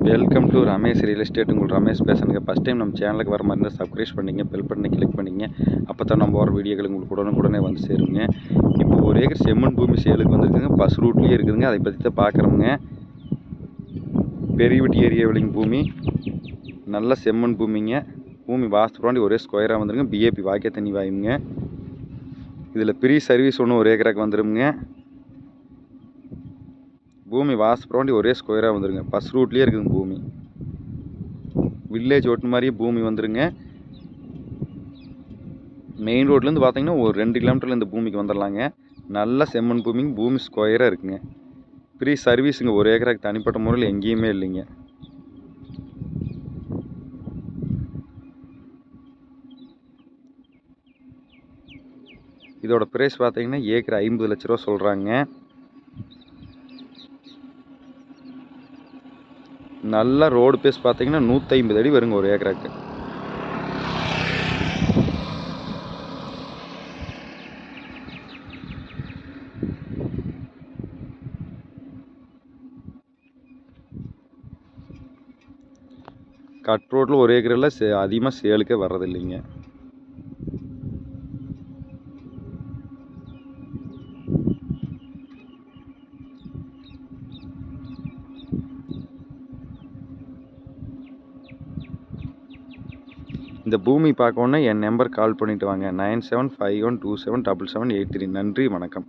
Welcome to Ramesh real estate. உங்கள் ரமேஷ் பேசுகிறேங்க. First time நம்ம சேனலுக்கு வர மாதிரி இருந்தால் சப்ஸ்கிரைப் பண்ணிங்க, பெல் பட்டனை கிளிக் பண்ணிங்க. அப்போ தான் நம்ம வர வீடியோக்கள் உங்களுக்கு உடனுக்குடனே வந்து சேருங்க. இப்போ 1 ஏக்கர் செம்மண் பூமி சேலுக்கு வந்துருக்குங்க. பஸ் ரூட்லேயே இருக்குதுங்க. அதை பற்றி தான் பார்க்குறோங்க. பெரியவட்டி ஏரியாவிலிங்க பூமி, நல்ல செம்மண் பூமிங்க. பூமி வாஸ்து புராண்டி ஒரே ஸ்கொயராக வந்துருங்க. பிஏபி வாய்க்கா தண்ணி வாயுங்க. இதில் ஃப்ரீ சர்வீஸ் ஒன்று 1 ஏக்கராக்கு வந்துடுங்க. பூமி வாஸ்து புராண்டி ஒரே ஸ்கொயராக வந்துருங்க. பஸ் ரூட்லேயே இருக்குதுங்க பூமி. வில்லேஜ் ஓட்டு மாதிரியே பூமி வந்துருங்க. மெயின் ரோட்லேருந்து பார்த்தீங்கன்னா ஒரு 2 கிலோமீட்டரில் இந்த பூமிக்கு வந்துடலாங்க. நல்ல செம்மண் பூமிங்க. பூமி ஸ்கொயராக இருக்குங்க. ஃப்ரீ சர்வீஸுங்க. 1 ஏக்கராக்கு தனிப்பட்ட முறையில் எங்கேயுமே இல்லைங்க. இதோட ப்ரைஸ் பார்த்தீங்கன்னா ஏக்கர் 50 லட்ச ரூபா சொல்கிறாங்க. நல்ல ரோடு பேஸ் பார்த்தீங்கன்னா 150 அடி வருங்க 1 ஏக்கராக்கு. கட் ரோட்டில் 1 ஏக்கரில் அதிகமாக சேலுக்கே வர்றதில்லைங்க. இந்த பூமி பார்க்கணுன்னா என் நம்பர் கால் பண்ணிவிட்டு வாங்க. 9751277783. நன்றி, வணக்கம்.